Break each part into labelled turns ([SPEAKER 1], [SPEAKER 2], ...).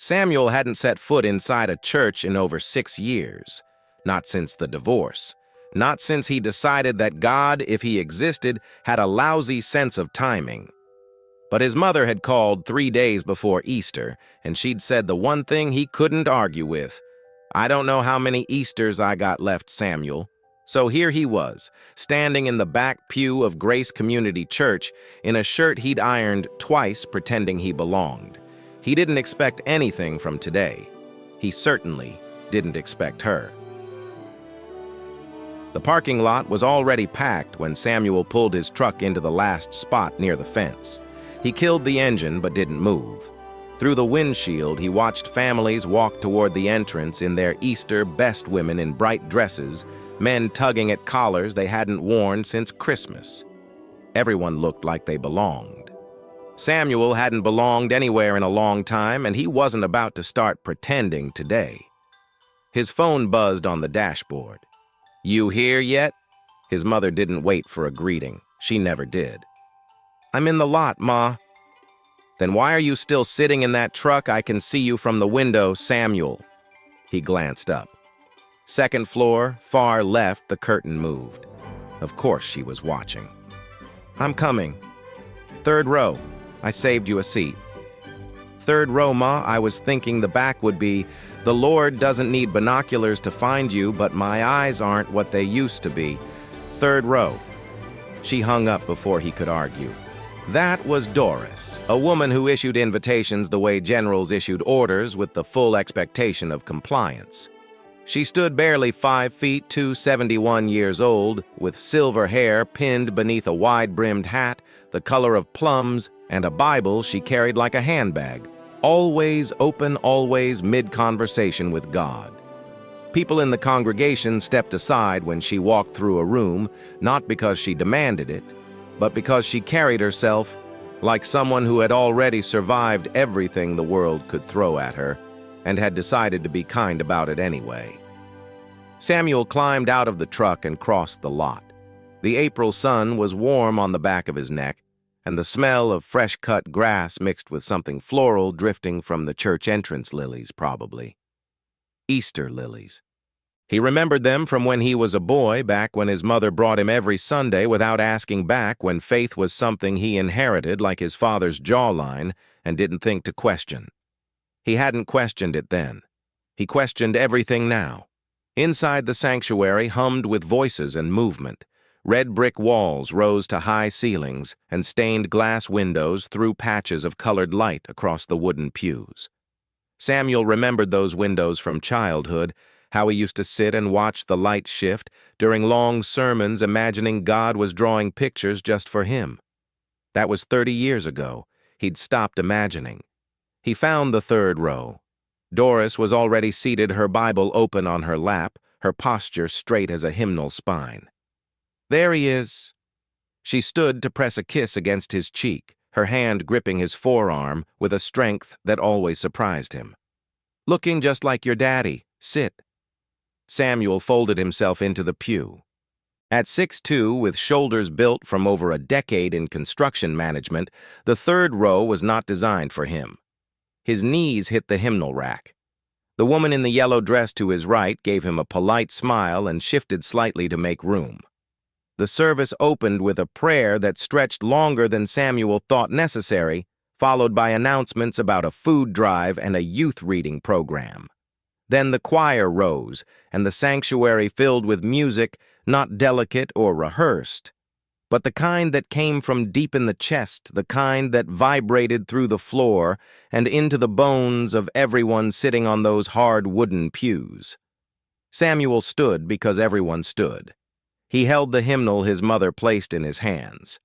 [SPEAKER 1] Samuel hadn't set foot inside a church in over 6 years. Not since the divorce. Not since he decided that God, if he existed, had a lousy sense of timing. But his mother had called 3 days before Easter, and she'd said the one thing he couldn't argue with. "I don't know how many Easters I got left, Samuel." So here he was, standing in the back pew of Grace Community Church in a shirt he'd ironed twice, pretending he belonged. He didn't expect anything from today. He certainly didn't expect her. The parking lot was already packed when Samuel pulled his truck into the last spot near the fence. He killed the engine but didn't move. Through the windshield, he watched families walk toward the entrance in their Easter best, women in bright dresses, men tugging at collars they hadn't worn since Christmas. Everyone looked like they belonged. Samuel hadn't belonged anywhere in a long time, and he wasn't about to start pretending today. His phone buzzed on the dashboard. "You here yet?" His mother didn't wait for a greeting. She never did. "I'm in the lot, Ma." "Then why are you still sitting in that truck? I can see you from the window, Samuel." He glanced up. Second floor, far left, the curtain moved. Of course she was watching. "I'm coming. Third row. I saved you a seat." "Third row, Ma. I was thinking the back would be. The Lord doesn't need binoculars to find you, but my eyes aren't what they used to be. Third row." She hung up before he could argue. That was Doris, a woman who issued invitations the way generals issued orders, with the full expectation of compliance. She stood barely 5 feet 2, 71 years old, with silver hair pinned beneath a wide-brimmed hat, the color of plums, and a Bible she carried like a handbag, always open, always mid-conversation with God. People in the congregation stepped aside when she walked through a room, not because she demanded it, but because she carried herself like someone who had already survived everything the world could throw at her, and had decided to be kind about it anyway. Samuel climbed out of the truck and crossed the lot. The April sun was warm on the back of his neck, and the smell of fresh-cut grass mixed with something floral drifting from the church entrance lilies, probably. Easter lilies. He remembered them from when he was a boy, back when his mother brought him every Sunday without asking back, when faith was something he inherited like his father's jawline and didn't think to question. He hadn't questioned it then. He questioned everything now. Inside the sanctuary hummed with voices and movement. Red brick walls rose to high ceilings, and stained glass windows threw patches of colored light across the wooden pews. Samuel remembered those windows from childhood, how he used to sit and watch the light shift during long sermons, imagining God was drawing pictures just for him. That was 30 years ago. He'd stopped imagining. He found the third row. Doris was already seated, her Bible open on her lap, her posture straight as a hymnal spine. "There he is." She stood to press a kiss against his cheek, her hand gripping his forearm with a strength that always surprised him. "Looking just like your daddy. Sit." Samuel folded himself into the pew. At 6'2", with shoulders built from over a decade in construction management, the third row was not designed for him. His knees hit the hymnal rack. The woman in the yellow dress to his right gave him a polite smile and shifted slightly to make room. The service opened with a prayer that stretched longer than Samuel thought necessary, followed by announcements about a food drive and a youth reading program. Then the choir rose, and the sanctuary filled with music, not delicate or rehearsed, but the kind that came from deep in the chest, the kind that vibrated through the floor and into the bones of everyone sitting on those hard wooden pews. Samuel stood because everyone stood. He held the hymnal his mother placed in his hands.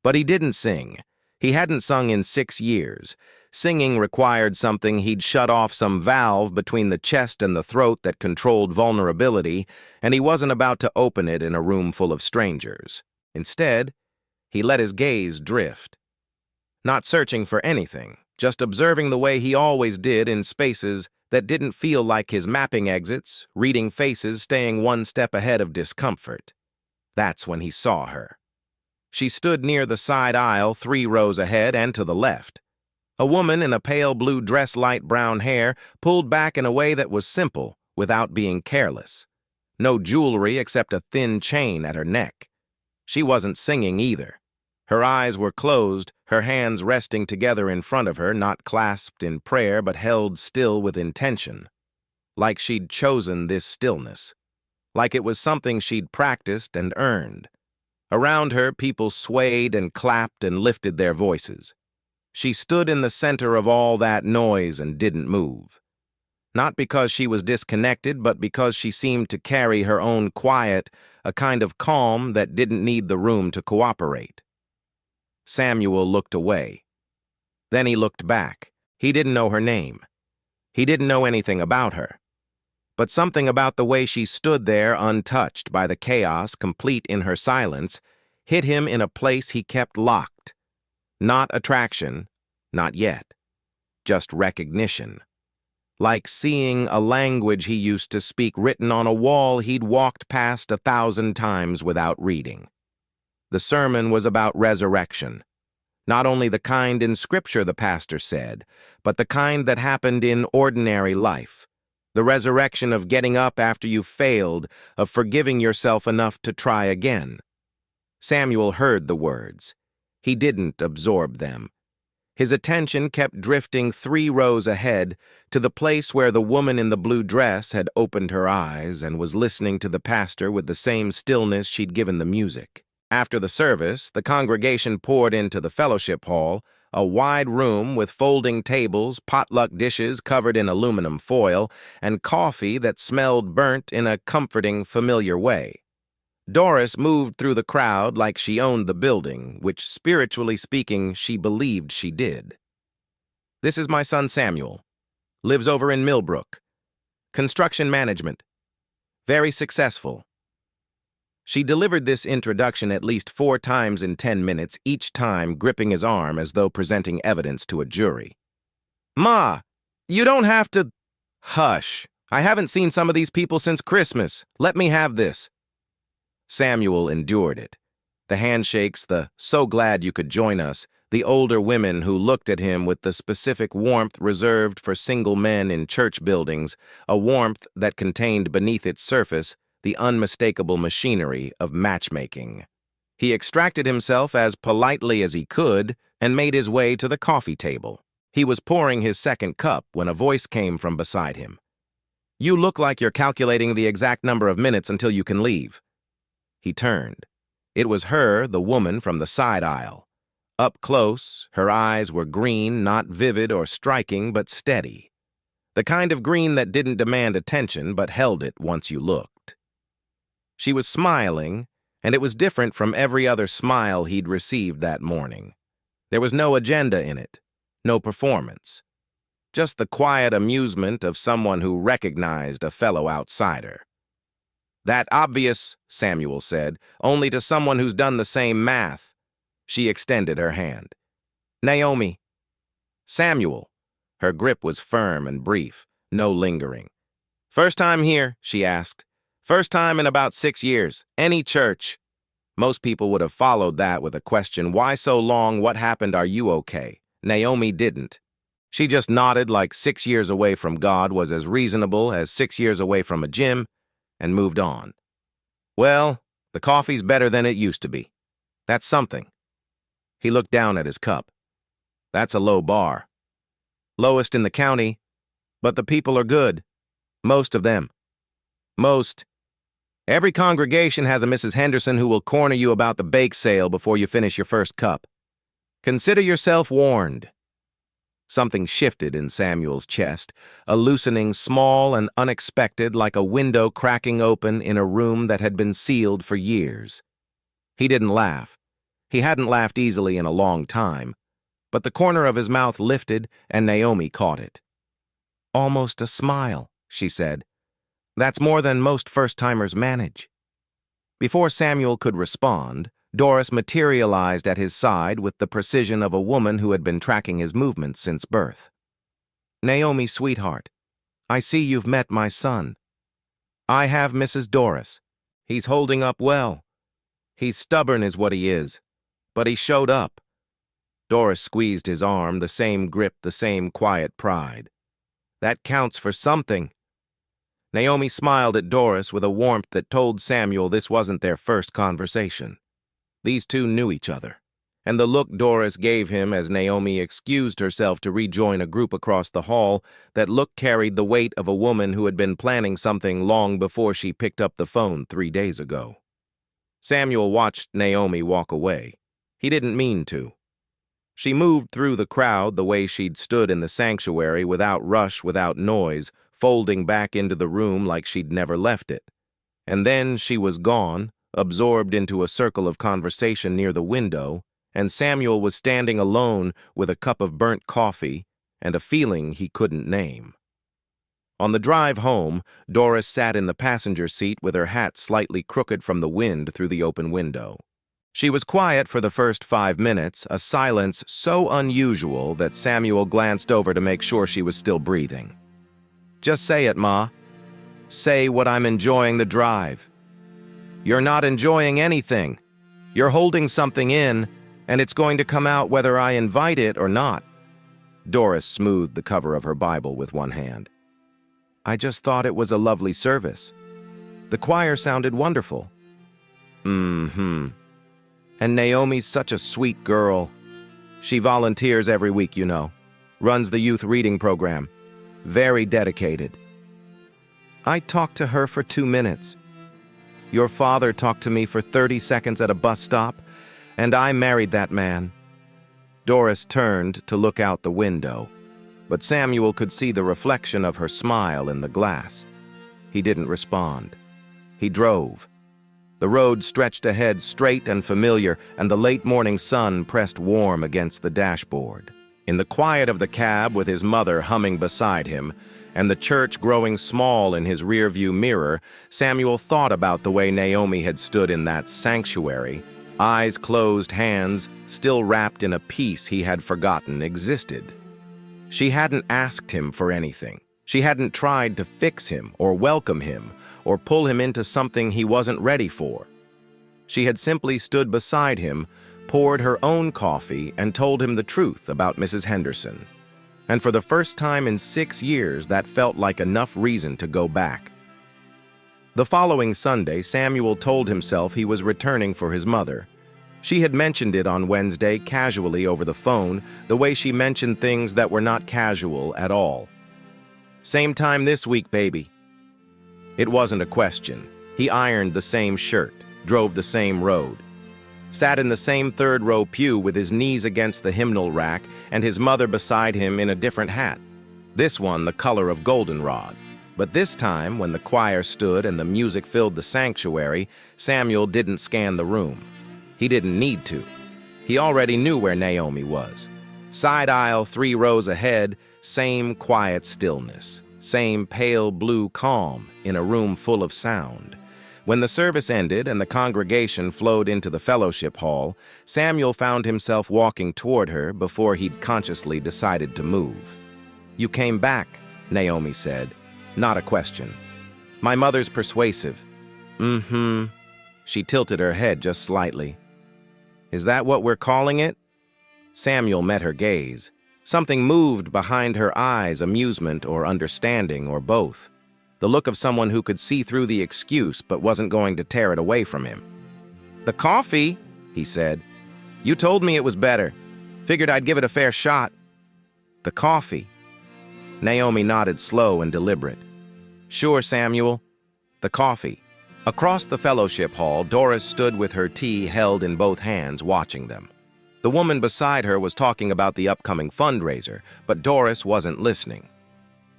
[SPEAKER 1] But he didn't sing. He hadn't sung in 6 years. Singing required something. He'd shut off some valve between the chest and the throat that controlled vulnerability, and he wasn't about to open it in a room full of strangers. Instead, he let his gaze drift. Not searching for anything, just observing the way he always did in spaces that didn't feel like his mapping exits, reading faces, staying one step ahead of discomfort. That's when he saw her. She stood near the side aisle, 3 rows ahead and to the left. A woman in a pale blue dress, light brown hair, pulled back in a way that was simple, without being careless. No jewelry except a thin chain at her neck. She wasn't singing either. Her eyes were closed, her hands resting together in front of her, not clasped in prayer but held still with intention. Like she'd chosen this stillness. Like it was something she'd practiced and earned. Around her, people swayed and clapped and lifted their voices. She stood in the center of all that noise and didn't move. Not because she was disconnected, but because she seemed to carry her own quiet, a kind of calm that didn't need the room to cooperate. Samuel looked away. Then he looked back. He didn't know her name. He didn't know anything about her. But something about the way she stood there, untouched by the chaos, complete in her silence, hit him in a place he kept locked. Not attraction, not yet. Just recognition. Like seeing a language he used to speak written on a wall he'd walked past 1,000 times without reading. The sermon was about resurrection. Not only the kind in Scripture, the pastor said, but the kind that happened in ordinary life. The resurrection of getting up after you've failed, of forgiving yourself enough to try again. Samuel heard the words. He didn't absorb them. His attention kept drifting 3 rows ahead to the place where the woman in the blue dress had opened her eyes and was listening to the pastor with the same stillness she'd given the music. After the service, the congregation poured into the fellowship hall, a wide room with folding tables, potluck dishes covered in aluminum foil, and coffee that smelled burnt in a comforting, familiar way. Doris moved through the crowd like she owned the building, which, spiritually speaking, she believed she did. "This is my son Samuel. Lives over in Millbrook. Construction management. Very successful." She delivered this introduction at least 4 times in 10 minutes, each time gripping his arm as though presenting evidence to a jury. "Ma, you don't have to—" "Hush. I haven't seen some of these people since Christmas. Let me have this." Samuel endured it. The handshakes, the "so glad you could join us," the older women who looked at him with the specific warmth reserved for single men in church buildings, a warmth that contained beneath its surface the unmistakable machinery of matchmaking. He extracted himself as politely as he could and made his way to the coffee table. He was pouring his second cup when a voice came from beside him. "You look like you're calculating the exact number of minutes until you can leave." He turned. It was her, the woman from the side aisle. Up close, her eyes were green, not vivid or striking, but steady. The kind of green that didn't demand attention, but held it once you looked. She was smiling, and it was different from every other smile he'd received that morning. There was no agenda in it, no performance. Just the quiet amusement of someone who recognized a fellow outsider. "That obvious," Samuel said, "only to someone who's done the same math." She extended her hand. "Naomi." "Samuel." Her grip was firm and brief, no lingering. "First time here?" she asked. "First time in about 6 years. Any church?" Most people would have followed that with a question, "Why so long? What happened? Are you okay?" Naomi didn't. She just nodded like 6 years away from God was as reasonable as 6 years away from a gym, and moved on. "Well, the coffee's better than it used to be. That's something." He looked down at his cup. "That's a low bar. Lowest in the county, but the people are good. Most of them. Most. Every congregation has a Mrs. Henderson who will corner you about the bake sale before you finish your first cup. Consider yourself warned." Something shifted in Samuel's chest, a loosening small and unexpected like a window cracking open in a room that had been sealed for years. He didn't laugh. He hadn't laughed easily in a long time, but the corner of his mouth lifted and Naomi caught it. "Almost a smile," she said. "That's more than most first-timers manage." Before Samuel could respond, Doris materialized at his side with the precision of a woman who had been tracking his movements since birth. "Naomi, sweetheart, I see you've met my son. I have Mrs. Doris. He's holding up well. He's stubborn is what he is, but he showed up. Doris squeezed his arm, the same grip, the same quiet pride. That counts for something. Naomi smiled at Doris with a warmth that told Samuel this wasn't their first conversation. These two knew each other, and the look Doris gave him as Naomi excused herself to rejoin a group across the hall, that look carried the weight of a woman who had been planning something long before she picked up the phone 3 days ago. Samuel watched Naomi walk away. He didn't mean to. She moved through the crowd the way she'd stood in the sanctuary, without rush, without noise, folding back into the room like she'd never left it. And then she was gone, absorbed into a circle of conversation near the window, and Samuel was standing alone with a cup of burnt coffee and a feeling he couldn't name. On the drive home, Doris sat in the passenger seat with her hat slightly crooked from the wind through the open window. She was quiet for the first 5 minutes, a silence so unusual that Samuel glanced over to make sure she was still breathing. "Just say it, Ma. Say what I'm enjoying the drive." "You're not enjoying anything. You're holding something in, and it's going to come out whether I invite it or not." Doris smoothed the cover of her Bible with one hand. "I just thought it was a lovely service. The choir sounded wonderful." "And Naomi's such a sweet girl. She volunteers every week, you know. Runs the youth reading program. Very dedicated." "I talked to her for 2 minutes. Your father talked to me for 30 seconds at a bus stop, and I married that man." Doris turned to look out the window, but Samuel could see the reflection of her smile in the glass. He didn't respond. He drove. The road stretched ahead, straight and familiar, and the late morning sun pressed warm against the dashboard. In the quiet of the cab, with his mother humming beside him, and the church growing small in his rearview mirror, Samuel thought about the way Naomi had stood in that sanctuary, eyes closed, hands still wrapped in a peace he had forgotten existed. She hadn't asked him for anything. She hadn't tried to fix him or welcome him or pull him into something he wasn't ready for. She had simply stood beside him, poured her own coffee, and told him the truth about Mrs. Henderson. And for the first time in 6 years, that felt like enough reason to go back. The following Sunday, Samuel told himself he was returning for his mother. She had mentioned it on Wednesday casually over the phone, the way she mentioned things that were not casual at all. "Same time this week, baby." It wasn't a question. He ironed the same shirt, drove the same road, sat in the same third-row pew with his knees against the hymnal rack and his mother beside him in a different hat, this one the color of goldenrod. But this time, when the choir stood and the music filled the sanctuary, Samuel didn't scan the room. He didn't need to. He already knew where Naomi was. Side aisle 3 rows ahead, same quiet stillness, same pale blue calm in a room full of sound. When the service ended and the congregation flowed into the fellowship hall, Samuel found himself walking toward her before he'd consciously decided to move. "You came back," Naomi said. Not a question. "My mother's persuasive." She tilted her head just slightly. "Is that what we're calling it?" Samuel met her gaze. Something moved behind her eyes, amusement or understanding or both. The look of someone who could see through the excuse but wasn't going to tear it away from him. "The coffee," he said. "You told me it was better. Figured I'd give it a fair shot." "The coffee." Naomi nodded, slow and deliberate. "Sure, Samuel. The coffee." Across the fellowship hall, Doris stood with her tea held in both hands, watching them. The woman beside her was talking about the upcoming fundraiser, but Doris wasn't listening.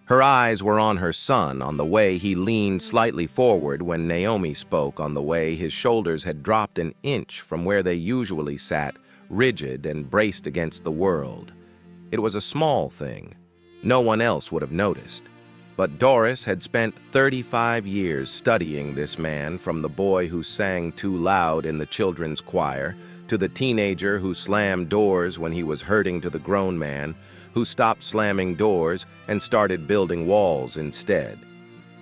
[SPEAKER 1] Her eyes were on her son, on the way he leaned slightly forward when Naomi spoke, on the way his shoulders had dropped an inch from where they usually sat, rigid and braced against the world. It was a small thing. No one else would have noticed. But Doris had spent 35 years studying this man, from the boy who sang too loud in the children's choir, to the teenager who slammed doors when he was hurting to the grown man, who stopped slamming doors and started building walls instead.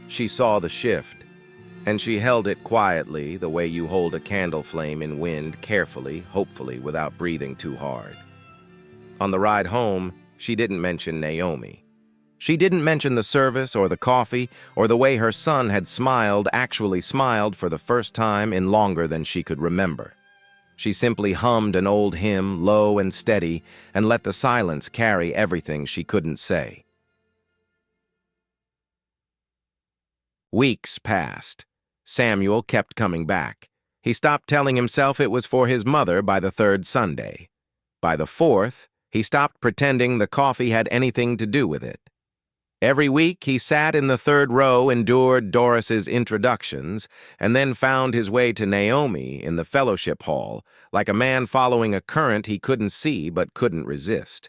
[SPEAKER 1] She saw the shift, and she held it quietly, the way you hold a candle flame in wind, carefully, hopefully, without breathing too hard. On the ride home, she didn't mention Naomi. She didn't mention the service or the coffee or the way her son had actually smiled for the first time in longer than she could remember. She simply hummed an old hymn, low and steady, and let the silence carry everything she couldn't say. Weeks passed. Samuel kept coming back. He stopped telling himself it was for his mother by the third Sunday. By the fourth, he stopped pretending the coffee had anything to do with it. Every week, he sat in the third row, endured Doris's introductions, and then found his way to Naomi in the fellowship hall, like a man following a current he couldn't see but couldn't resist.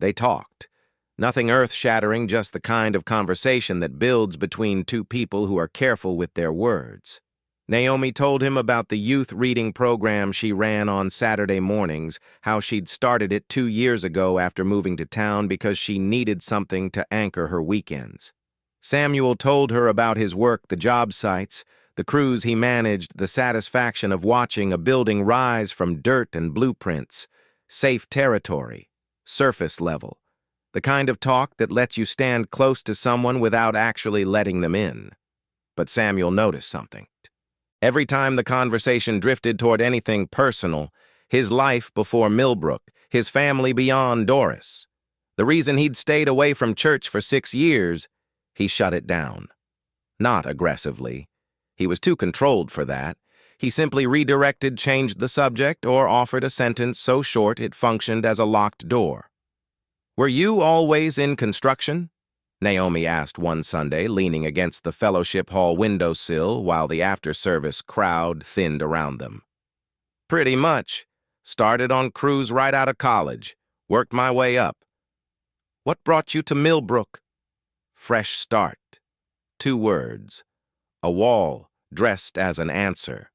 [SPEAKER 1] They talked. Nothing earth-shattering, just the kind of conversation that builds between two people who are careful with their words. Naomi told him about the youth reading program she ran on Saturday mornings, how she'd started it 2 years ago after moving to town because she needed something to anchor her weekends. Samuel told her about his work, the job sites, the crews he managed, the satisfaction of watching a building rise from dirt and blueprints, safe territory, surface level, the kind of talk that lets you stand close to someone without actually letting them in. But Samuel noticed something. Every time the conversation drifted toward anything personal, his life before Millbrook, his family beyond Doris, the reason he'd stayed away from church for 6 years, he shut it down. Not aggressively. He was too controlled for that. He simply redirected, changed the subject, or offered a sentence so short it functioned as a locked door. "Were you always in construction?" Naomi asked one Sunday, leaning against the fellowship hall windowsill while the after-service crowd thinned around them. "Pretty much. Started on crews right out of college. Worked my way up." "What brought you to Millbrook?" "Fresh start." 2 words. A wall, dressed as an answer.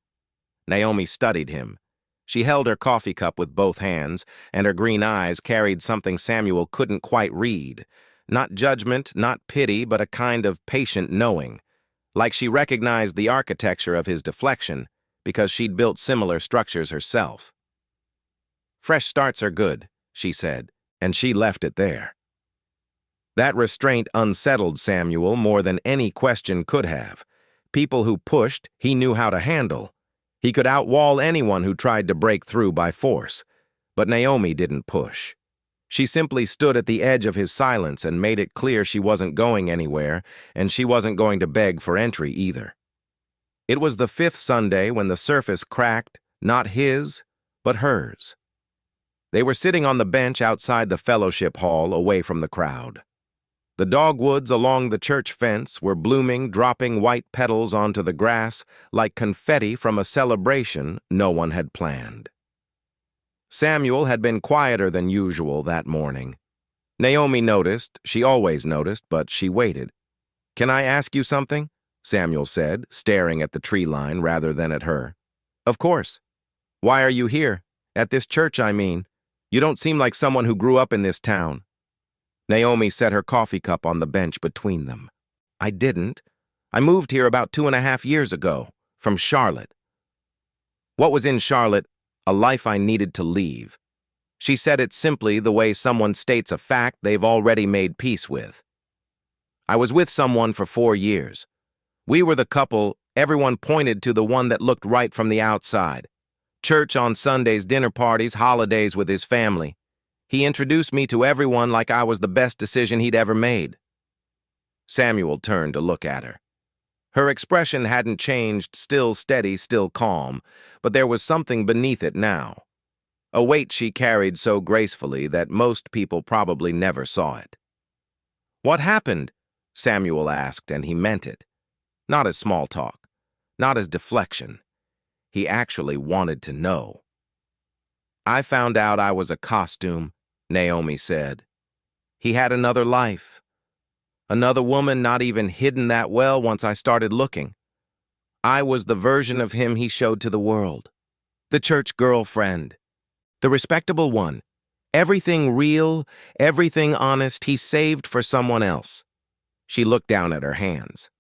[SPEAKER 1] Naomi studied him. She held her coffee cup with both hands, and her green eyes carried something Samuel couldn't quite read. Not judgment, not pity, but a kind of patient knowing, like she recognized the architecture of his deflection because she'd built similar structures herself. "Fresh starts are good," she said, and she left it there. That restraint unsettled Samuel more than any question could have. People who pushed, he knew how to handle. He could outwall anyone who tried to break through by force, but Naomi didn't push. She simply stood at the edge of his silence and made it clear she wasn't going anywhere, and she wasn't going to beg for entry either. It was the 5th Sunday when the surface cracked, not his, but hers. They were sitting on the bench outside the fellowship hall, away from the crowd. The dogwoods along the church fence were blooming, dropping white petals onto the grass like confetti from a celebration no one had planned. Samuel had been quieter than usual that morning. Naomi noticed, she always noticed, but she waited. "Can I ask you something?" Samuel said, staring at the tree line rather than at her. "Of course. Why are you here? At this church, I mean. You don't seem like someone who grew up in this town." Naomi set her coffee cup on the bench between them. "I didn't. I moved here about 2.5 years ago, from Charlotte." What was in Charlotte? A life I needed to leave. She said it simply, the way someone states a fact they've already made peace with. "I was with someone for 4 years. We were the couple everyone pointed to, the one that looked right from the outside. Church on Sundays, dinner parties, holidays with his family. He introduced me to everyone like I was the best decision he'd ever made." Samuel turned to look at her. Her expression hadn't changed, still steady, still calm, but there was something beneath it now. A weight she carried so gracefully that most people probably never saw it. "What happened?" Samuel asked, and he meant it. Not as small talk, not as deflection. He actually wanted to know. "I found out I was a costume," Naomi said. "He had another life. Another woman not even hidden that well once I started looking. I was the version of him he showed to the world. The church girlfriend. The respectable one. Everything real, everything honest he saved for someone else." She looked down at her hands.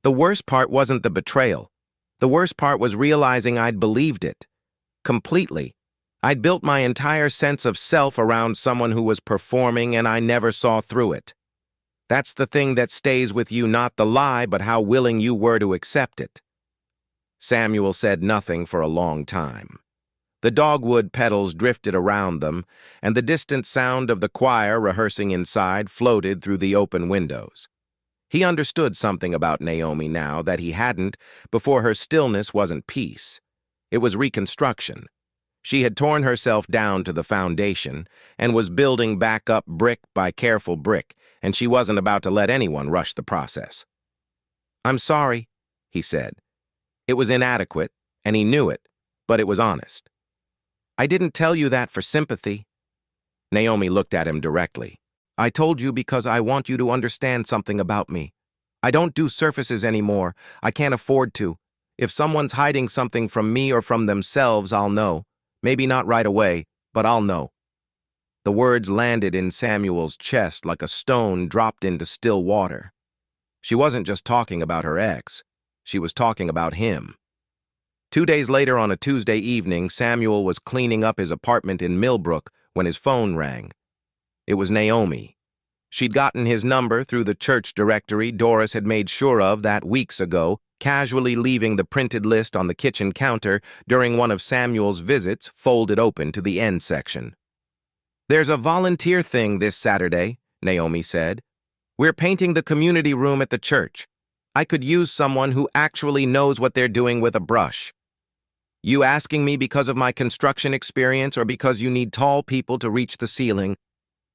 [SPEAKER 1] "The worst part wasn't the betrayal. The worst part was realizing I'd believed it. Completely. I'd built my entire sense of self around someone who was performing, and I never saw through it. That's the thing that stays with you, not the lie, but how willing you were to accept it." Samuel said nothing for a long time. The dogwood petals drifted around them, and the distant sound of the choir rehearsing inside floated through the open windows. He understood something about Naomi now that he hadn't before. Her stillness wasn't peace. It was reconstruction. She had torn herself down to the foundation and was building back up brick by careful brick, and she wasn't about to let anyone rush the process. "I'm sorry," he said. It was inadequate, and he knew it, but it was honest. "I didn't tell you that for sympathy." Naomi looked at him directly. "I told you because I want you to understand something about me. I don't do surfaces anymore. I can't afford to. If someone's hiding something from me or from themselves, I'll know. Maybe not right away, but I'll know." The words landed in Samuel's chest like a stone dropped into still water. She wasn't just talking about her ex. She was talking about him. 2 days later, on a Tuesday evening, Samuel was cleaning up his apartment in Millbrook when his phone rang. It was Naomi. She'd gotten his number through the church directory Doris had made sure of that weeks ago, casually leaving the printed list on the kitchen counter during one of Samuel's visits folded open to the end section. "There's a volunteer thing this Saturday," Naomi said. "We're painting the community room at the church. I could use someone who actually knows what they're doing with a brush." "You asking me because of my construction experience or because you need tall people to reach the ceiling?"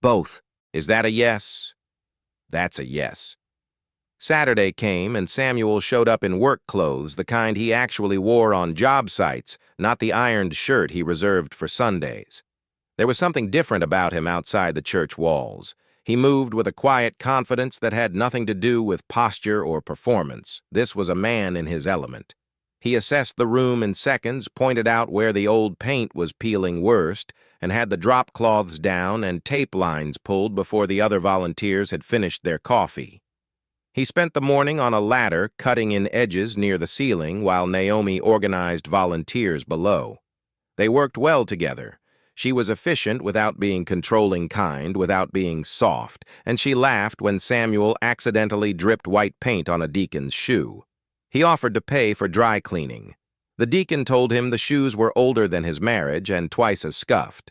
[SPEAKER 1] "Both. Is that a yes?" "That's a yes." Saturday came, and Samuel showed up in work clothes, the kind he actually wore on job sites, not the ironed shirt he reserved for Sundays. There was something different about him outside the church walls. He moved with a quiet confidence that had nothing to do with posture or performance. This was a man in his element. He assessed the room in seconds, pointed out where the old paint was peeling worst, and had the drop cloths down and tape lines pulled before the other volunteers had finished their coffee. He spent the morning on a ladder cutting in edges near the ceiling while Naomi organized volunteers below. They worked well together. She was efficient without being controlling kind, without being soft, and she laughed when Samuel accidentally dripped white paint on a deacon's shoe. He offered to pay for dry cleaning. The deacon told him the shoes were older than his marriage and twice as scuffed.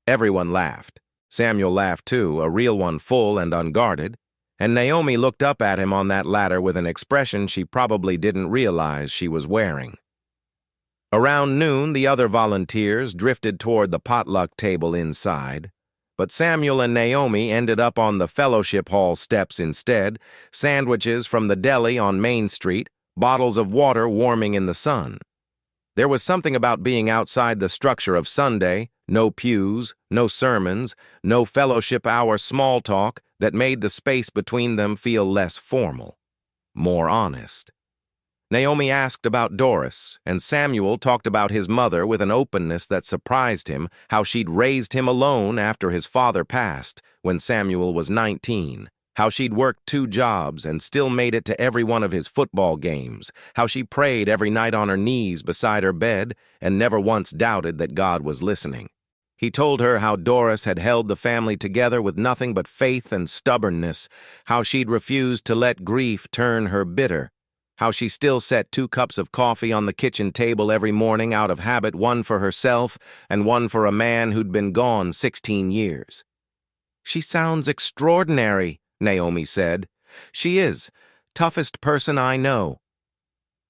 [SPEAKER 1] Everyone laughed. Samuel laughed too, a real one, full and unguarded, and Naomi looked up at him on that ladder with an expression she probably didn't realize she was wearing. Around noon, the other volunteers drifted toward the potluck table inside, but Samuel and Naomi ended up on the fellowship hall steps instead, sandwiches from the deli on Main Street, bottles of water warming in the sun. There was something about being outside the structure of Sunday, no pews, no sermons, no fellowship hour small talk, that made the space between them feel less formal, more honest. Naomi asked about Doris, and Samuel talked about his mother with an openness that surprised him, how she'd raised him alone after his father passed when Samuel was 19, how she'd worked 2 jobs and still made it to every one of his football games, how she prayed every night on her knees beside her bed and never once doubted that God was listening. He told her how Doris had held the family together with nothing but faith and stubbornness, how she'd refused to let grief turn her bitter, how she still set 2 cups of coffee on the kitchen table every morning out of habit, one for herself and one for a man who'd been gone 16 years. "She sounds extraordinary," Naomi said. "She is. Toughest person I know."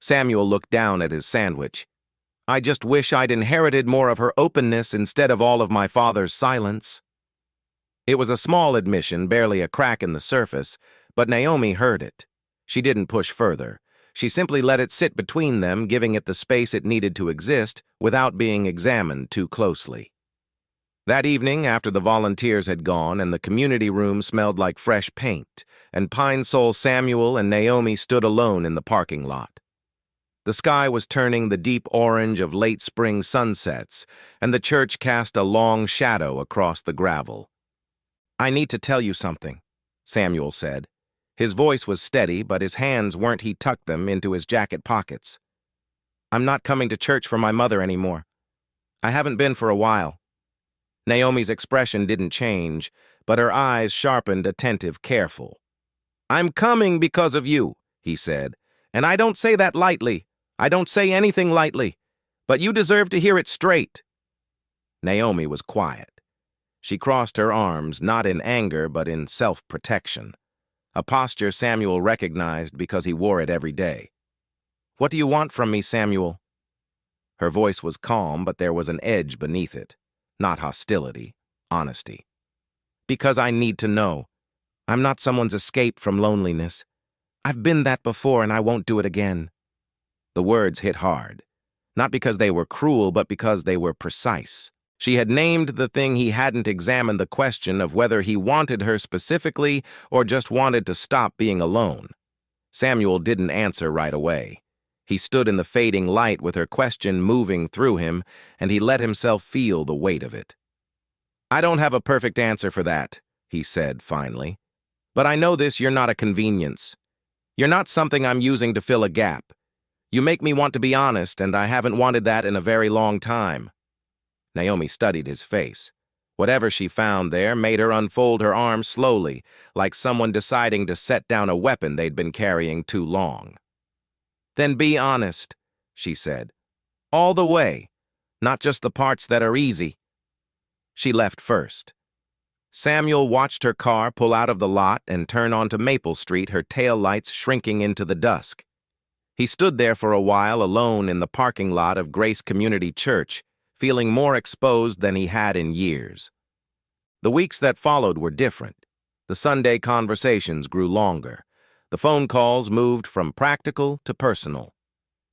[SPEAKER 1] Samuel looked down at his sandwich. "I just wish I'd inherited more of her openness instead of all of my father's silence." It was a small admission, barely a crack in the surface, but Naomi heard it. She didn't push further. She simply let it sit between them, giving it the space it needed to exist without being examined too closely. That evening, after the volunteers had gone and the community room smelled like fresh paint, and Pine Sol Samuel and Naomi stood alone in the parking lot. The sky was turning the deep orange of late spring sunsets, and the church cast a long shadow across the gravel. "I need to tell you something," Samuel said. His voice was steady, but his hands weren't. He tucked them into his jacket pockets. "I'm not coming to church for my mother anymore. I haven't been for a while. Naomi's expression didn't change, but her eyes sharpened, attentive, careful. I'm coming because of you, he said, and I don't say that lightly. I don't say anything lightly, but you deserve to hear it straight. Naomi was quiet. She crossed her arms, not in anger, but in self-protection, a posture Samuel recognized because he wore it every day. What do you want from me, Samuel? Her voice was calm, but there was an edge beneath it. Not hostility, honesty. Because I need to know. I'm not someone's escape from loneliness. I've been that before and I won't do it again. The words hit hard, not because they were cruel, but because they were precise. She had named the thing he hadn't examined, the question of whether he wanted her specifically or just wanted to stop being alone. Samuel didn't answer right away. He stood in the fading light with her question moving through him, and he let himself feel the weight of it. I don't have a perfect answer for that, he said finally. But I know this, you're not a convenience. You're not something I'm using to fill a gap. You make me want to be honest, and I haven't wanted that in a very long time. Naomi studied his face. Whatever she found there made her unfold her arms slowly, like someone deciding to set down a weapon they'd been carrying too long. Then be honest, she said. All the way, not just the parts that are easy. She left first. Samuel watched her car pull out of the lot and turn onto Maple Street, her tail lights shrinking into the dusk. He stood there for a while alone in the parking lot of Grace Community Church, feeling more exposed than he had in years. The weeks that followed were different. The Sunday conversations grew longer. The phone calls moved from practical to personal.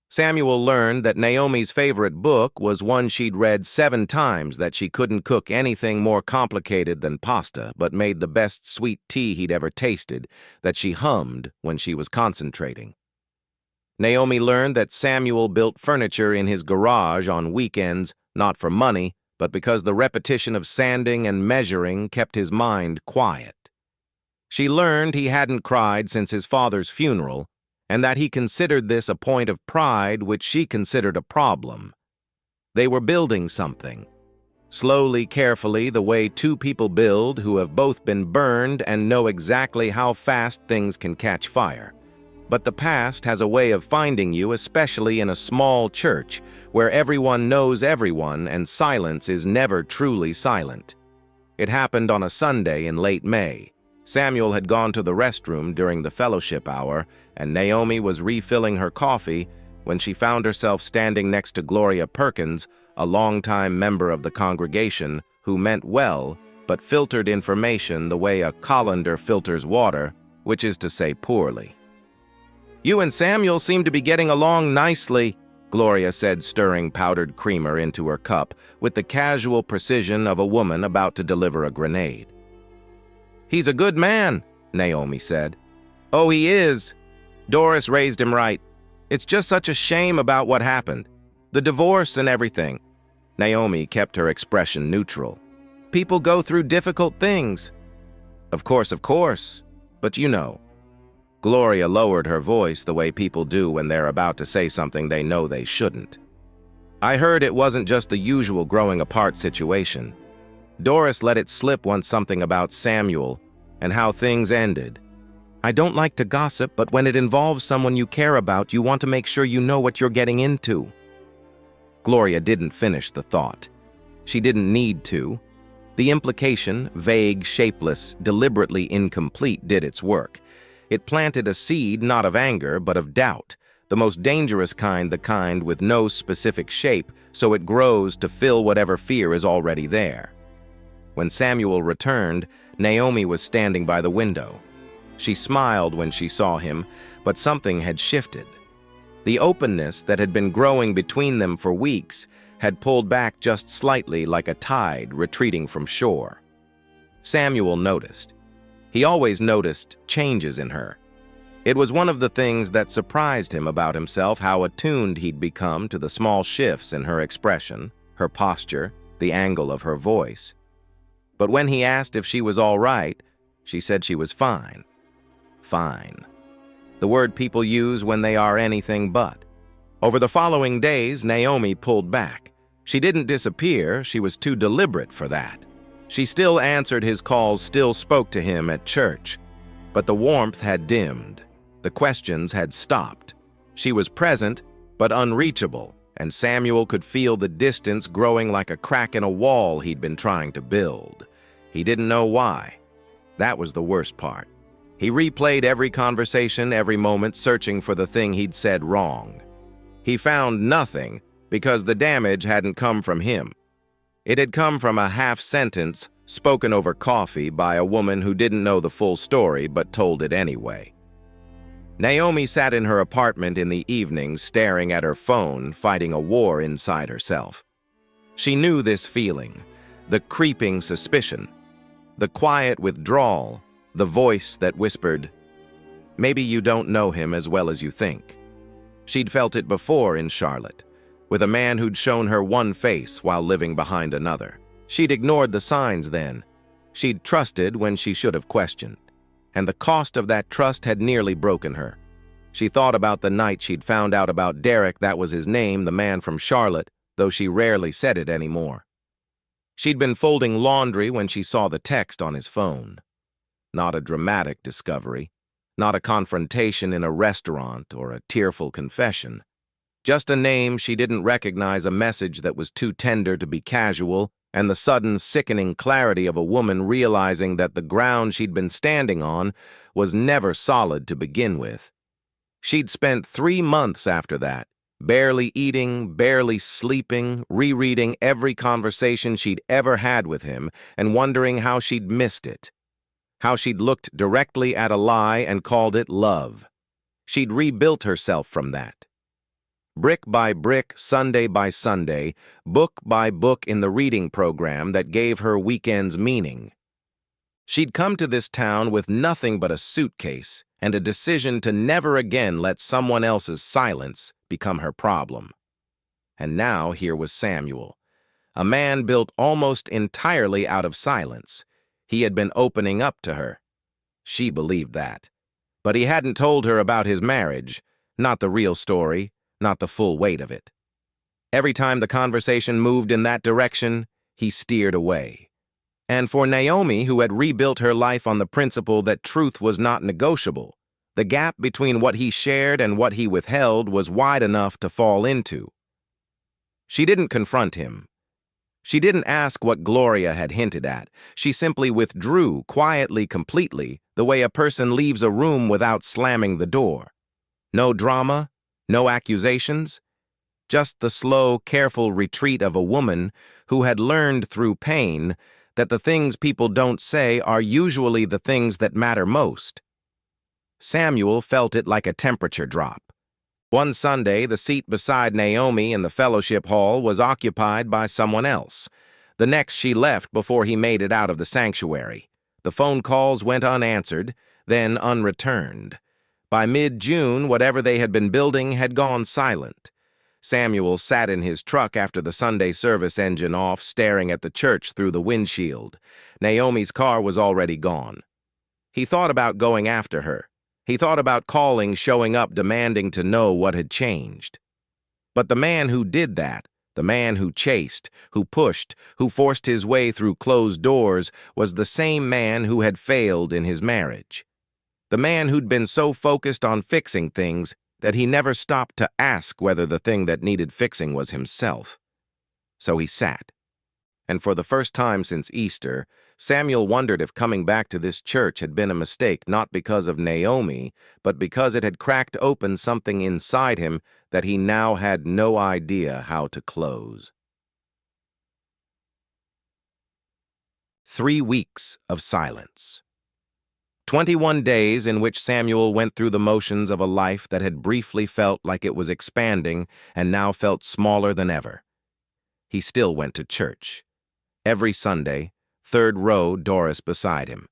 [SPEAKER 1] Samuel learned that Naomi's favorite book was one she'd read 7 times, that she couldn't cook anything more complicated than pasta, but made the best sweet tea he'd ever tasted, that she hummed when she was concentrating. Naomi learned that Samuel built furniture in his garage on weekends, not for money, but because the repetition of sanding and measuring kept his mind quiet. She learned he hadn't cried since his father's funeral, and that he considered this a point of pride which she considered a problem. They were building something. Slowly, carefully, the way 2 people build who have both been burned and know exactly how fast things can catch fire. But the past has a way of finding you, especially in a small church, where everyone knows everyone and silence is never truly silent. It happened on a Sunday in late May. Samuel had gone to the restroom during the fellowship hour, and Naomi was refilling her coffee when she found herself standing next to Gloria Perkins, a longtime member of the congregation who meant well but filtered information the way a colander filters water, which is to say poorly. You and Samuel seem to be getting along nicely, Gloria said, stirring powdered creamer into her cup with the casual precision of a woman about to deliver a grenade. He's a good man, Naomi said. Oh, he is. Doris raised him right. It's just such a shame about what happened. The divorce and everything. Naomi kept her expression neutral. People go through difficult things. Of course, but you know. Gloria lowered her voice the way people do when they're about to say something they know they shouldn't. I heard it wasn't just the usual growing apart situation. Doris let it slip once, something about Samuel and how things ended. I don't like to gossip, but when it involves someone you care about, you want to make sure you know what you're getting into. Gloria didn't finish the thought. She didn't need to. The implication, vague, shapeless, deliberately incomplete, did its work. It planted a seed not of anger, but of doubt, the most dangerous kind, the kind with no specific shape, so it grows to fill whatever fear is already there. When Samuel returned, Naomi was standing by the window. She smiled when she saw him, but something had shifted. The openness that had been growing between them for weeks had pulled back just slightly, like a tide retreating from shore. Samuel noticed. He always noticed changes in her. It was one of the things that surprised him about himself, how attuned he'd become to the small shifts in her expression, her posture, the angle of her voice. But when he asked if she was all right, she said she was fine. Fine. The word people use when they are anything but. Over the following days, Naomi pulled back. She didn't disappear, she was too deliberate for that. She still answered his calls, still spoke to him at church. But the warmth had dimmed. The questions had stopped. She was present, but unreachable, and Samuel could feel the distance growing like a crack in a wall he'd been trying to build. He didn't know why. That was the worst part. He replayed every conversation, every moment, searching for the thing he'd said wrong. He found nothing because the damage hadn't come from him. It had come from a half-sentence spoken over coffee by a woman who didn't know the full story but told it anyway. Naomi sat in her apartment in the evenings, staring at her phone, fighting a war inside herself. She knew this feeling, the creeping suspicion, the quiet withdrawal, the voice that whispered, "Maybe you don't know him as well as you think." She'd felt it before in Charlotte, with a man who'd shown her one face while living behind another. She'd ignored the signs then. She'd trusted when she should have questioned, and the cost of that trust had nearly broken her. She thought about the night she'd found out about Derek, that was his name, the man from Charlotte, though she rarely said it anymore. She'd been folding laundry when she saw the text on his phone. Not a dramatic discovery, not a confrontation in a restaurant or a tearful confession. Just a name she didn't recognize, a message that was too tender to be casual, and the sudden, sickening clarity of a woman realizing that the ground she'd been standing on was never solid to begin with. She'd spent 3 months after that, barely eating, barely sleeping, rereading every conversation she'd ever had with him and wondering how she'd missed it. How she'd looked directly at a lie and called it love. She'd rebuilt herself from that. Brick by brick, Sunday by Sunday, book by book in the reading program that gave her weekends meaning. She'd come to this town with nothing but a suitcase and a decision to never again let someone else's silence become her problem. And now here was Samuel, a man built almost entirely out of silence. He had been opening up to her. She believed that. But he hadn't told her about his marriage, not the real story, not the full weight of it. Every time the conversation moved in that direction, he steered away. And for Naomi, who had rebuilt her life on the principle that truth was not negotiable, the gap between what he shared and what he withheld was wide enough to fall into. She didn't confront him. She didn't ask what Gloria had hinted at. She simply withdrew quietly, completely, the way a person leaves a room without slamming the door. No drama, no accusations, just the slow, careful retreat of a woman who had learned through pain that the things people don't say are usually the things that matter most. Samuel felt it like a temperature drop. One Sunday, the seat beside Naomi in the fellowship hall was occupied by someone else. The next, she left before he made it out of the sanctuary. The phone calls went unanswered, then unreturned. By mid-June, whatever they had been building had gone silent. Samuel sat in his truck after the Sunday service engine off, staring at the church through the windshield. Naomi's car was already gone. He thought about going after her. He thought about calling, showing up, demanding to know what had changed. But the man who did that, the man who chased, who pushed, who forced his way through closed doors, was the same man who had failed in his marriage. The man who'd been so focused on fixing things that he never stopped to ask whether the thing that needed fixing was himself. So he sat. And for the first time since Easter, Samuel wondered if coming back to this church had been a mistake, not because of Naomi, but because it had cracked open something inside him that he now had no idea how to close. 3 weeks of silence. 21 days in which Samuel went through the motions of a life that had briefly felt like it was expanding and now felt smaller than ever. He still went to church. Every Sunday, 3rd row, Doris beside him.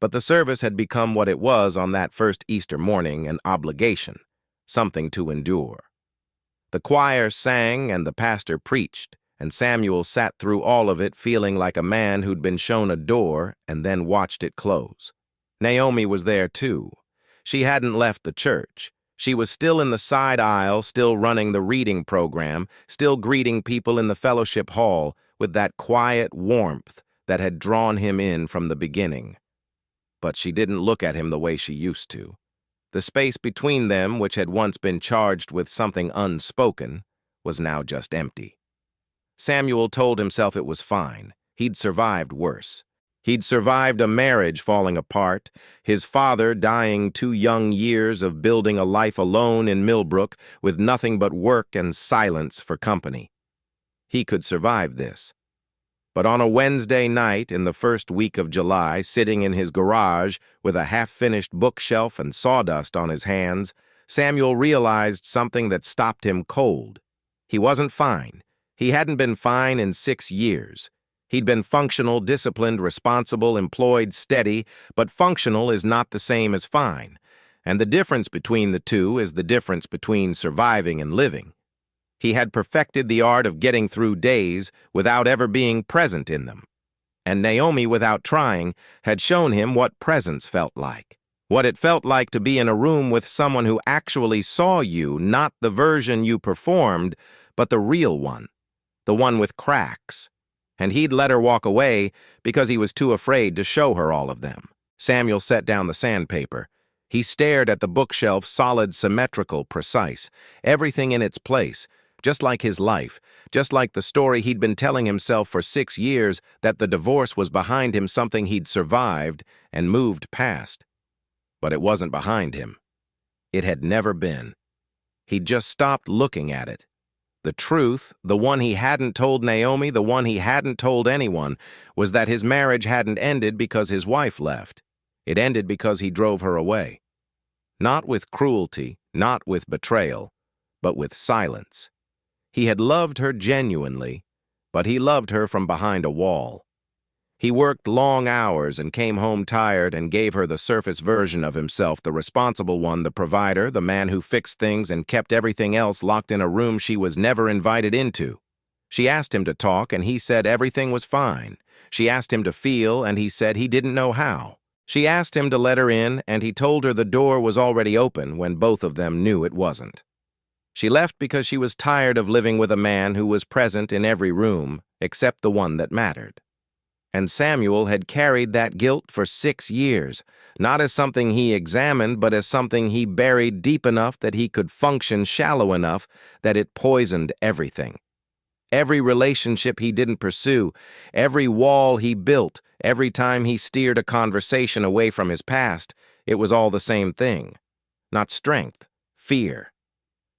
[SPEAKER 1] But the service had become what it was on that first Easter morning, an obligation, something to endure. The choir sang and the pastor preached, and Samuel sat through all of it feeling like a man who'd been shown a door and then watched it close. Naomi was there too. She hadn't left the church. She was still in the side aisle, still running the reading program, still greeting people in the fellowship hall with that quiet warmth that had drawn him in from the beginning. But she didn't look at him the way she used to. The space between them, which had once been charged with something unspoken, was now just empty. Samuel told himself it was fine. He'd survived worse. He'd survived a marriage falling apart, his father dying 2 young years of building a life alone in Millbrook with nothing but work and silence for company. He could survive this. But on a Wednesday night in the first week of July, sitting in his garage with a half-finished bookshelf and sawdust on his hands, Samuel realized something that stopped him cold. He wasn't fine. He hadn't been fine in 6 years. He'd been functional, disciplined, responsible, employed, steady, but functional is not the same as fine. And the difference between the two is the difference between surviving and living. He had perfected the art of getting through days without ever being present in them. And Naomi, without trying, had shown him what presence felt like. What it felt like to be in a room with someone who actually saw you, not the version you performed, but the real one, the one with cracks. And he'd let her walk away because he was too afraid to show her all of them. Samuel set down the sandpaper. He stared at the bookshelf, solid, symmetrical, precise, everything in its place, just like his life, just like the story he'd been telling himself for 6 years that the divorce was behind him, something he'd survived and moved past. But it wasn't behind him. It had never been. He'd just stopped looking at it. The truth, the one he hadn't told Naomi, the one he hadn't told anyone, was that his marriage hadn't ended because his wife left. It ended because he drove her away. Not with cruelty, not with betrayal, but with silence. He had loved her genuinely, but he loved her from behind a wall. He worked long hours and came home tired and gave her the surface version of himself, the responsible one, the provider, the man who fixed things and kept everything else locked in a room she was never invited into. She asked him to talk, and he said everything was fine. She asked him to feel, and he said he didn't know how. She asked him to let her in, and he told her the door was already open when both of them knew it wasn't. She left because she was tired of living with a man who was present in every room except the one that mattered. And Samuel had carried that guilt for 6 years, not as something he examined, but as something he buried deep enough that he could function shallow enough that it poisoned everything. Every relationship he didn't pursue, every wall he built, every time he steered a conversation away from his past, it was all the same thing. Not strength, fear.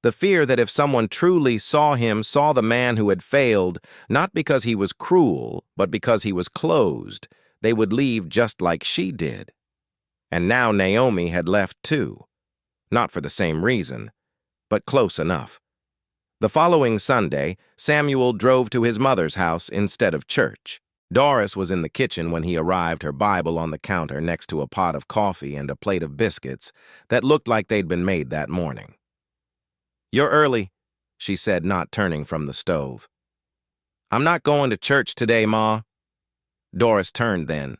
[SPEAKER 1] The fear that if someone truly saw him, saw the man who had failed, not because he was cruel, but because he was closed, they would leave just like she did. And now Naomi had left too. Not for the same reason, but close enough. The following Sunday, Samuel drove to his mother's house instead of church. Doris was in the kitchen when he arrived, her Bible on the counter next to a pot of coffee and a plate of biscuits that looked like they'd been made that morning. "You're early," she said, not turning from the stove. "I'm not going to church today, Ma." Doris turned then.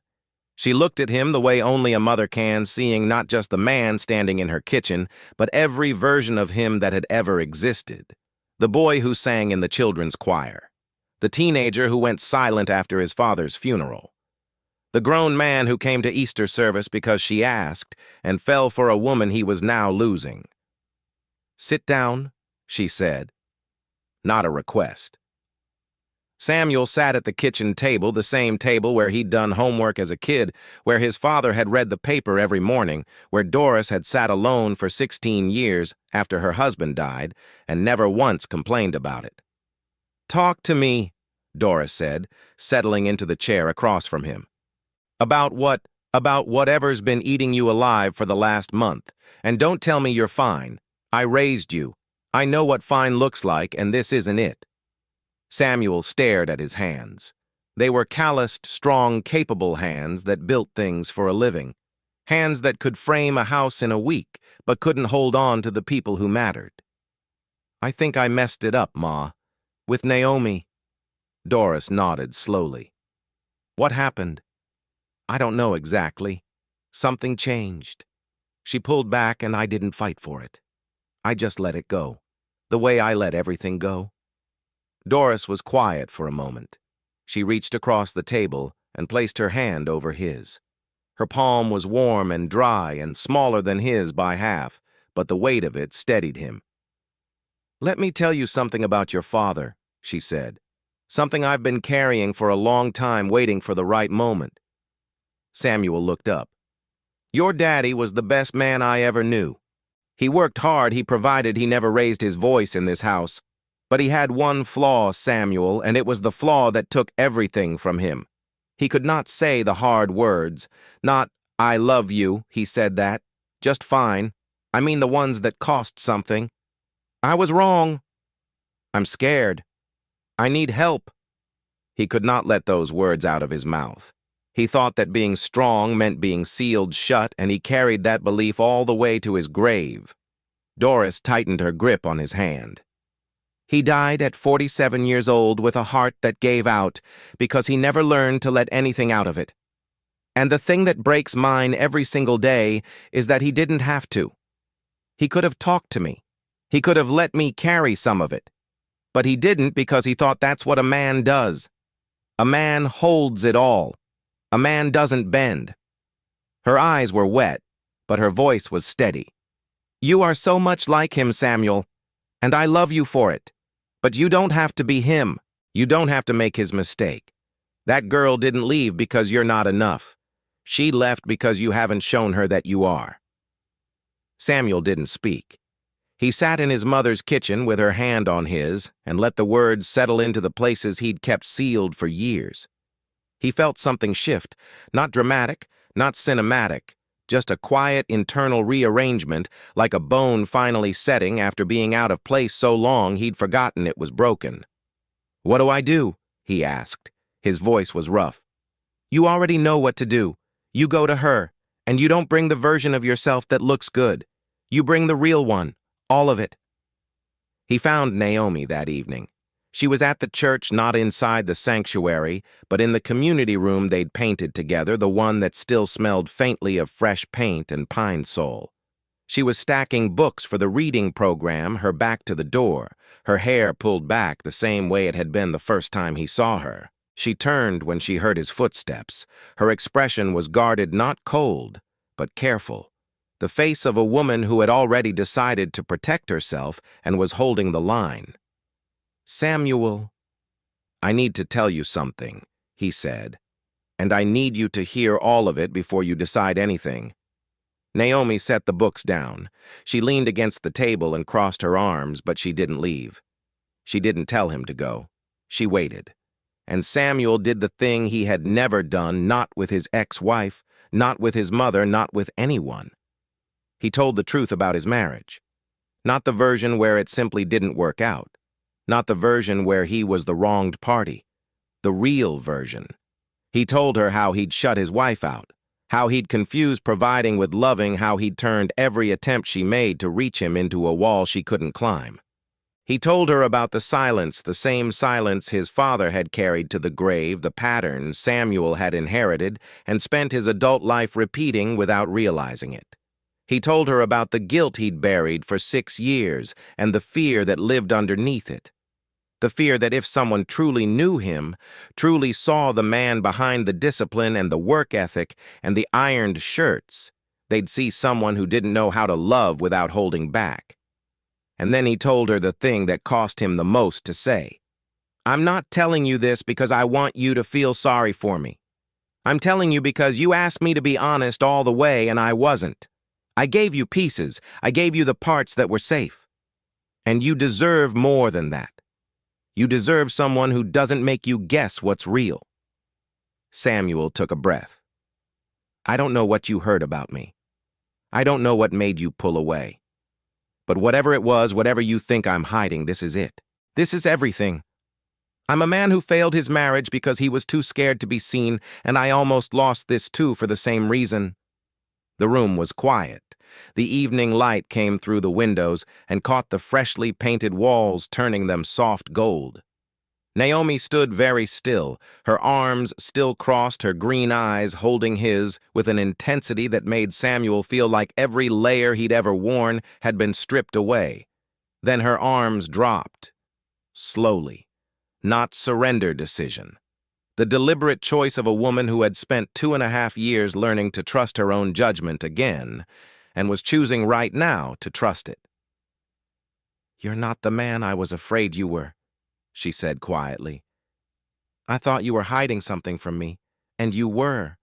[SPEAKER 1] She looked at him the way only a mother can, seeing not just the man standing in her kitchen, but every version of him that had ever existed. The boy who sang in the children's choir. The teenager who went silent after his father's funeral. The grown man who came to Easter service because she asked and fell for a woman he was now losing. "Sit down," she said. Not a request. Samuel sat at the kitchen table, the same table where he'd done homework as a kid, where his father had read the paper every morning, where Doris had sat alone for 16 years after her husband died and never once complained about it. "Talk to me," Doris said, settling into the chair across from him. About whatever's been eating you alive for the last month. And don't tell me you're fine. I raised you. I know what fine looks like, and this isn't it." Samuel stared at his hands. They were calloused, strong, capable hands that built things for a living. Hands that could frame a house in a week, but couldn't hold on to the people who mattered. "I think I messed it up, Ma. With Naomi." Doris nodded slowly. "What happened?" "I don't know exactly. Something changed. She pulled back and I didn't fight for it." I just let it go, the way I let everything go. Doris was quiet for a moment. She reached across the table and placed her hand over his. Her palm was warm and dry and smaller than his by half, but the weight of it steadied him. "Let me tell you something about your father," she said. "Something I've been carrying for a long time, waiting for the right moment." Samuel looked up. "Your daddy was the best man I ever knew. He worked hard, he provided, he never raised his voice in this house. But he had one flaw, Samuel, and it was the flaw that took everything from him. He could not say the hard words. Not, 'I love you,' he said that. Just fine. I mean the ones that cost something. I was wrong. I'm scared. I need help." He could not let those words out of his mouth. He thought that being strong meant being sealed shut, and he carried that belief all the way to his grave. Doris tightened her grip on his hand. "He died at 47 years old with a heart that gave out because he never learned to let anything out of it. And the thing that breaks mine every single day is that he didn't have to. He could have talked to me. He could have let me carry some of it. But he didn't because he thought that's what a man does. A man holds it all. A man doesn't bend." Her eyes were wet, but her voice was steady. "You are so much like him, Samuel, and I love you for it. But you don't have to be him. You don't have to make his mistake. That girl didn't leave because you're not enough. She left because you haven't shown her that you are." Samuel didn't speak. He sat in his mother's kitchen with her hand on his and let the words settle into the places he'd kept sealed for years. He felt something shift, not dramatic, not cinematic, just a quiet internal rearrangement, like a bone finally setting after being out of place so long he'd forgotten it was broken. "What do I do?" he asked. His voice was rough. "You already know what to do. You go to her, and you don't bring the version of yourself that looks good. You bring the real one, all of it." He found Naomi that evening. She was at the church, not inside the sanctuary, but in the community room they'd painted together, the one that still smelled faintly of fresh paint and pine sol. She was stacking books for the reading program, her back to the door, her hair pulled back the same way it had been the first time he saw her. She turned when she heard his footsteps. Her expression was guarded, not cold, but careful. The face of a woman who had already decided to protect herself and was holding the line. "Samuel, I need to tell you something," he said, "and I need you to hear all of it before you decide anything." Naomi set the books down. She leaned against the table and crossed her arms, but she didn't leave. She didn't tell him to go. She waited. And Samuel did the thing he had never done, not with his ex-wife, not with his mother, not with anyone. He told the truth about his marriage. Not the version where it simply didn't work out. Not the version where he was the wronged party. The real version. He told her how he'd shut his wife out, how he'd confused providing with loving, how he'd turned every attempt she made to reach him into a wall she couldn't climb. He told her about the silence, the same silence his father had carried to the grave, the pattern Samuel had inherited and spent his adult life repeating without realizing it. He told her about the guilt he'd buried for 6 years and the fear that lived underneath it. The fear that if someone truly knew him, truly saw the man behind the discipline and the work ethic and the ironed shirts, they'd see someone who didn't know how to love without holding back. And then he told her the thing that cost him the most to say. "I'm not telling you this because I want you to feel sorry for me. I'm telling you because you asked me to be honest all the way and I wasn't. I gave you pieces. I gave you the parts that were safe. And you deserve more than that. You deserve someone who doesn't make you guess what's real." Samuel took a breath. "I don't know what you heard about me. I don't know what made you pull away. But whatever it was, whatever you think I'm hiding, this is it. This is everything. I'm a man who failed his marriage because he was too scared to be seen, and I almost lost this too for the same reason." The room was quiet. The evening light came through the windows and caught the freshly painted walls, turning them soft gold. Naomi stood very still, her arms still crossed, her green eyes holding his with an intensity that made Samuel feel like every layer he'd ever worn had been stripped away. Then her arms dropped. Slowly. Not surrender decision. The deliberate choice of a woman who had spent 2.5 years learning to trust her own judgment again, and was choosing right now to trust it. "You're not the man I was afraid you were," she said quietly. "I thought you were hiding something from me, and you were,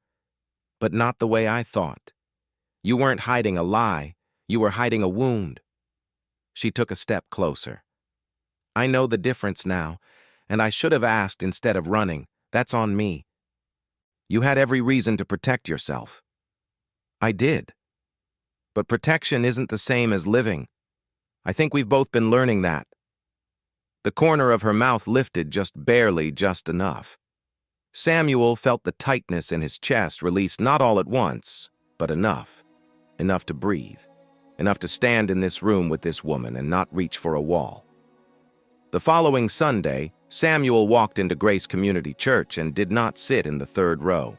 [SPEAKER 1] but not the way I thought. You weren't hiding a lie, you were hiding a wound." She took a step closer. "I know the difference now, and I should have asked instead of running. That's on me. You had every reason to protect yourself." "I did. But protection isn't the same as living. I think we've both been learning that." The corner of her mouth lifted just barely, just enough. Samuel felt the tightness in his chest release not all at once, but enough. Enough to breathe. Enough to stand in this room with this woman and not reach for a wall. The following Sunday, Samuel walked into Grace Community Church and did not sit in the third row.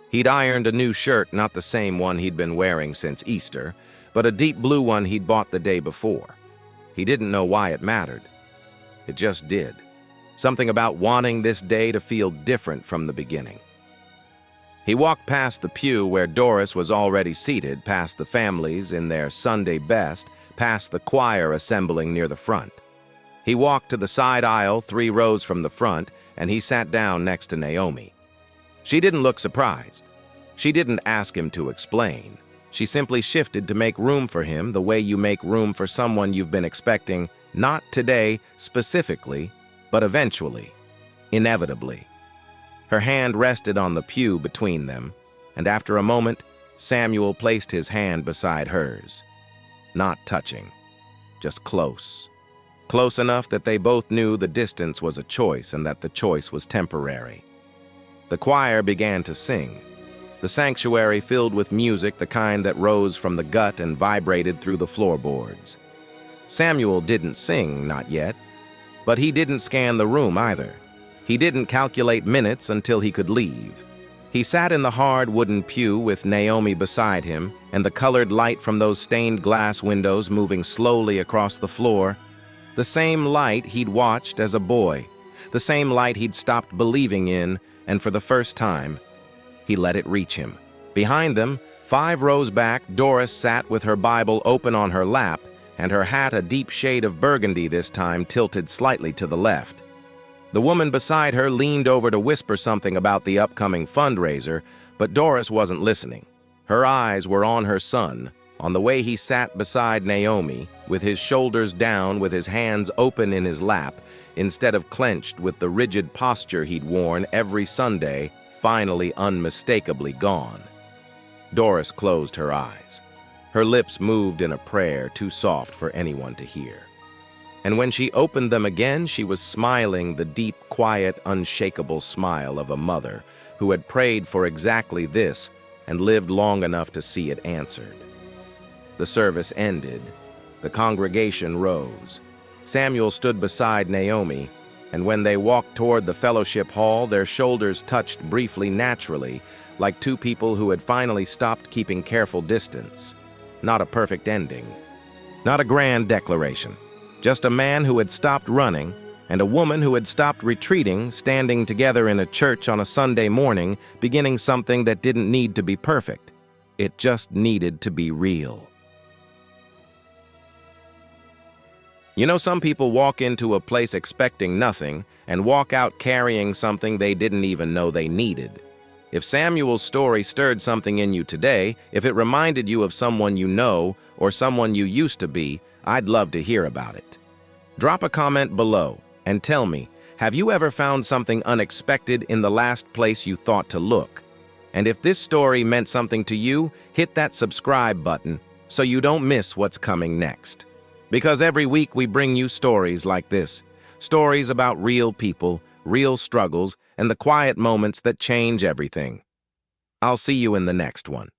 [SPEAKER 1] He'd ironed a new shirt, not the same one he'd been wearing since Easter, but a deep blue one he'd bought the day before. He didn't know why it mattered. It just did. Something about wanting this day to feel different from the beginning. He walked past the pew where Doris was already seated, past the families in their Sunday best, past the choir assembling near the front. He walked to the side aisle 3 rows from the front, and he sat down next to Naomi. She didn't look surprised. She didn't ask him to explain. She simply shifted to make room for him the way you make room for someone you've been expecting, not today specifically, but eventually, inevitably. Her hand rested on the pew between them, and after a moment, Samuel placed his hand beside hers. Not touching, just close. Close enough that they both knew the distance was a choice and that the choice was temporary. The choir began to sing. The sanctuary filled with music, the kind that rose from the gut and vibrated through the floorboards. Samuel didn't sing, not yet, but he didn't scan the room either. He didn't calculate minutes until he could leave. He sat in the hard wooden pew with Naomi beside him, and the colored light from those stained glass windows moving slowly across the floor. The same light he'd watched as a boy, the same light he'd stopped believing in, and for the first time, he let it reach him. Behind them, 5 rows back, Doris sat with her Bible open on her lap, and her hat a deep shade of burgundy this time tilted slightly to the left. The woman beside her leaned over to whisper something about the upcoming fundraiser, but Doris wasn't listening. Her eyes were on her son, on the way he sat beside Naomi, with his shoulders down, with his hands open in his lap, instead of clenched with the rigid posture he'd worn every Sunday, finally unmistakably gone. Doris closed her eyes. Her lips moved in a prayer too soft for anyone to hear. And when she opened them again, she was smiling the deep, quiet, unshakable smile of a mother who had prayed for exactly this and lived long enough to see it answered. The service ended. The congregation rose. Samuel stood beside Naomi, and when they walked toward the fellowship hall, their shoulders touched briefly naturally, like 2 people who had finally stopped keeping careful distance. Not a perfect ending. Not a grand declaration. Just a man who had stopped running, and a woman who had stopped retreating, standing together in a church on a Sunday morning, beginning something that didn't need to be perfect. It just needed to be real. You know, some people walk into a place expecting nothing and walk out carrying something they didn't even know they needed. If Samuel's story stirred something in you today, if it reminded you of someone you know or someone you used to be, I'd love to hear about it. Drop a comment below and tell me, have you ever found something unexpected in the last place you thought to look? And if this story meant something to you, hit that subscribe button so you don't miss what's coming next. Because every week we bring you stories like this, stories about real people, real struggles, and the quiet moments that change everything. I'll see you in the next one.